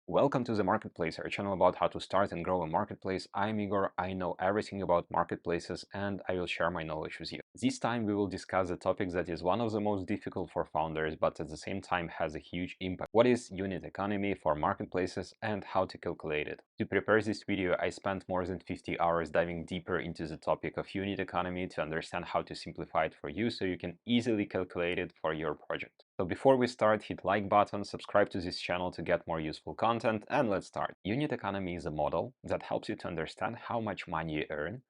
Welcome to the Marketplace, our channel about how to start and grow a marketplace. I'm Igor. I know everything about marketplaces and I will share my knowledge with you. This time we will discuss a topic that is one of the most difficult for founders, but at the same time has a huge impact. What is unit economy for marketplaces and how to calculate it? To prepare this video, I spent more than 50 hours diving deeper into the topic of unit economy to understand how to simplify it for you so you can easily calculate it for your project. So before we start, hit like button, subscribe to this channel to get more useful content, and let's start. Unit economy is a model that helps you to understand how much money you earn,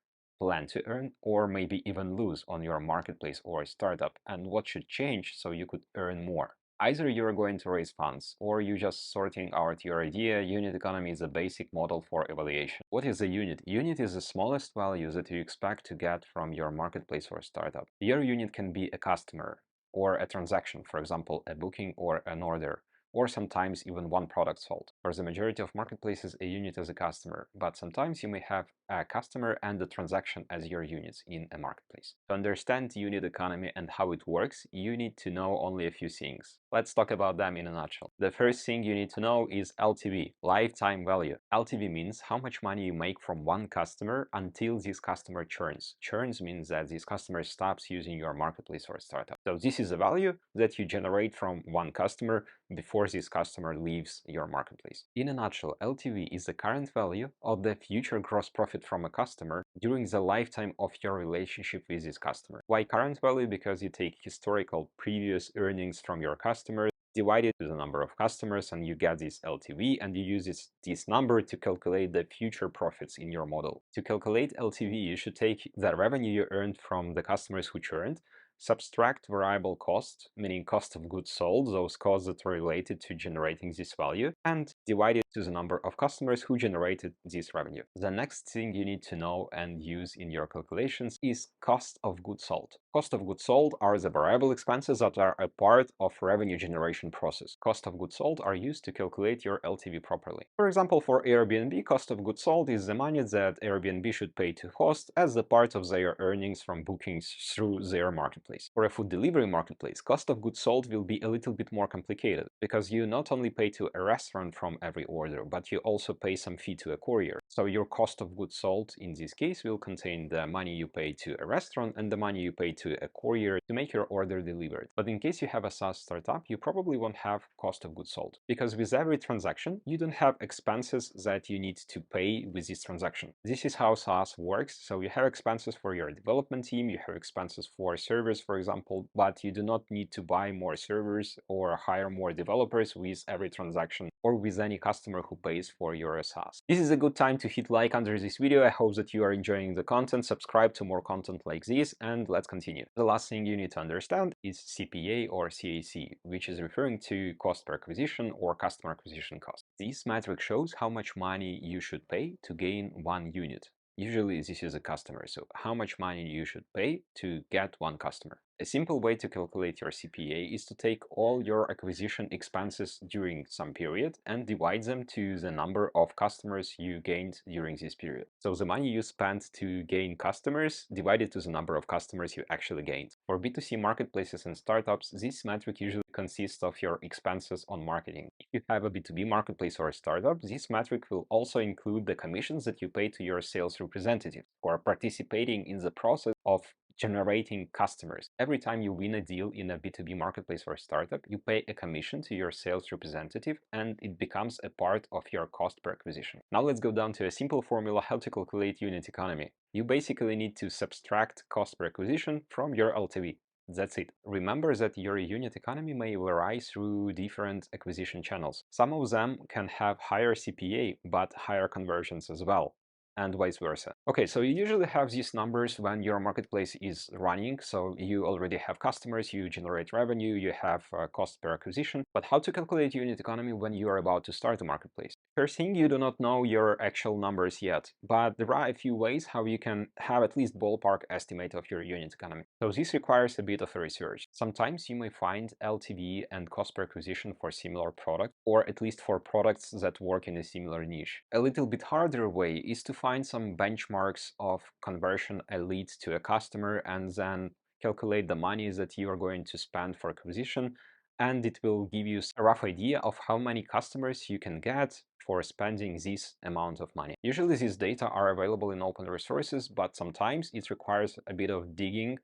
plan to earn, or maybe even lose on your marketplace or startup, and what should change so you could earn more. Either you're going to raise funds or you're just sorting out your idea, unit economy is a basic model for evaluation. What is a unit? Unit is the smallest value that you expect to get from your marketplace or startup. Your unit can be a customer, or a transaction, for example, a booking or an order, or sometimes even one product sold. For the majority of marketplaces, a unit is a customer, but sometimes you may have a customer and a transaction as your units in a marketplace. To understand unit economy and how it works, you need to know only a few things. Let's talk about them in a nutshell. The first thing you need to know is LTV, lifetime value. LTV means how much money you make from one customer until this customer churns. Churns means that this customer stops using your marketplace or startup. So this is a value that you generate from one customer before this customer leaves your marketplace. In a nutshell, LTV is the current value of the future gross profit from a customer during the lifetime of your relationship with this customer. Why current value? Because you take historical previous earnings from your customers, divide it to the number of customers, and you get this LTV, and you use this number to calculate the future profits in your model. To calculate LTV, you should take the revenue you earned from the customers who churned, subtract variable costs, meaning cost of goods sold, those costs that are related to generating this value, and divide it to the number of customers who generated this revenue. The next thing you need to know and use in your calculations is cost of goods sold. Cost of goods sold are the variable expenses that are a part of revenue generation process. Cost of goods sold are used to calculate your LTV properly. For example, for Airbnb, cost of goods sold is the money that Airbnb should pay to host as a part of their earnings from bookings through their marketplace. For a food delivery marketplace, cost of goods sold will be a little bit more complicated because you not only pay to a restaurant from every order, but you also pay some fee to a courier. So your cost of goods sold in this case will contain the money you pay to a restaurant and the money you pay to a courier to make your order delivered. But in case you have a SaaS startup, you probably won't have cost of goods sold because with every transaction, you don't have expenses that you need to pay with this transaction. This is how SaaS works. So you have expenses for your development team, you have expenses for servers, for example, but you do not need to buy more servers or hire more developers with every transaction or with any customer who pays for your SaaS. This is a good time to hit like under this video. I hope that you are enjoying the content. Subscribe to more content like this, and let's continue. The last thing you need to understand is CPA or CAC, which is referring to cost per acquisition or customer acquisition cost. This metric shows how much money you should pay to gain one unit. Usually this is a customer, so how much money you should pay to get one customer. A simple way to calculate your CPA is to take all your acquisition expenses during some period and divide them to the number of customers you gained during this period. So the money you spent to gain customers divided to the number of customers you actually gained. For B2C marketplaces and startups, this metric usually consists of your expenses on marketing. If you have a B2B marketplace or a startup, this metric will also include the commissions that you pay to your sales representatives who are participating in the process of generating customers. Every time you win a deal in a B2B marketplace or startup, you pay a commission to your sales representative and it becomes a part of your cost per acquisition. Now let's go down to a simple formula how to calculate unit economy. You basically need to subtract cost per acquisition from your LTV. That's it. Remember that your unit economy may vary through different acquisition channels. Some of them can have higher CPA, but higher conversions as well, and vice versa. Okay, so you usually have these numbers when your marketplace is running. So you already have customers, you generate revenue, you have cost per acquisition. But how to calculate unit economy when you are about to start a marketplace? First thing, you do not know your actual numbers yet, but there are a few ways how you can have at least ballpark estimate of your unit economy. So this requires a bit of research. Sometimes you may find LTV and cost per acquisition for similar products, or at least for products that work in a similar niche. A little bit harder way is to find some benchmarks of conversion a lead to a customer and then calculate the money that you are going to spend for acquisition and it will give you a rough idea of how many customers you can get for spending this amount of money. Usually these data are available in open resources, but sometimes it requires a bit of digging,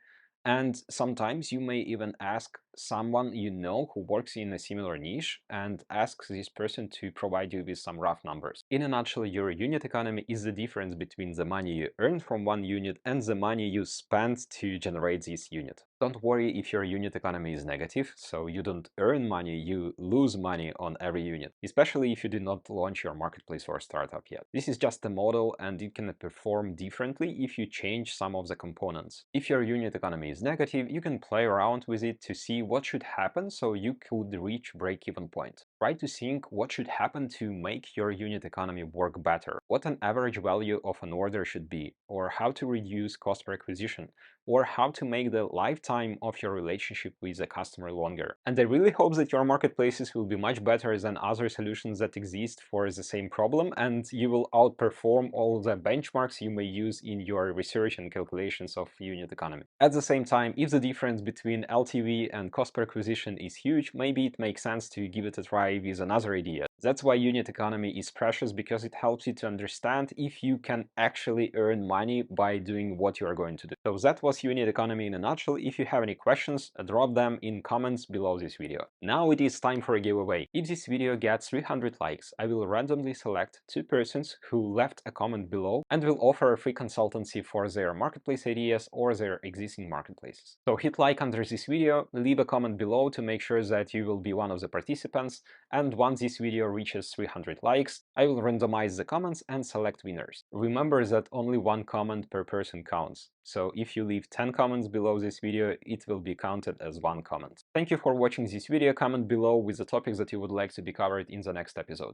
and sometimes you may even ask someone you know who works in a similar niche and ask this person to provide you with some rough numbers. In a nutshell, your unit economy is the difference between the money you earn from one unit and the money you spend to generate this unit. Don't worry if your unit economy is negative, so you don't earn money, you lose money on every unit, especially if you did not launch your marketplace or startup yet. This is just a model and it can perform differently if you change some of the components. If your unit economy is negative, you can play around with it to see what should happen so you could reach break-even point. Try to think what should happen to make your unit economy work better, what an average value of an order should be, or how to reduce cost per acquisition, or how to make the lifetime of your relationship with the customer longer. And I really hope that your marketplaces will be much better than other solutions that exist for the same problem, and you will outperform all the benchmarks you may use in your research and calculations of unit economy. At the same time, if the difference between LTV and cost per acquisition is huge, maybe it makes sense to give it a try with another idea. That's why unit economy is precious, because it helps you to understand if you can actually earn money by doing what you are going to do. So that was unit economy in a nutshell. If you have any questions, drop them in comments below this video. Now it is time for a giveaway. If this video gets 300 likes, I will randomly select 2 persons who left a comment below and will offer a free consultancy for their marketplace ideas or their existing marketplaces. So hit like under this video, leave a comment below to make sure that you will be one of the participants, and once this video reaches 300 likes, I will randomize the comments and select winners. Remember that only 1 comment per person counts, so if you leave 10 comments below this video, it will be counted as 1 comment. Thank you for watching this video. Comment below with the topics that you would like to be covered in the next episodes.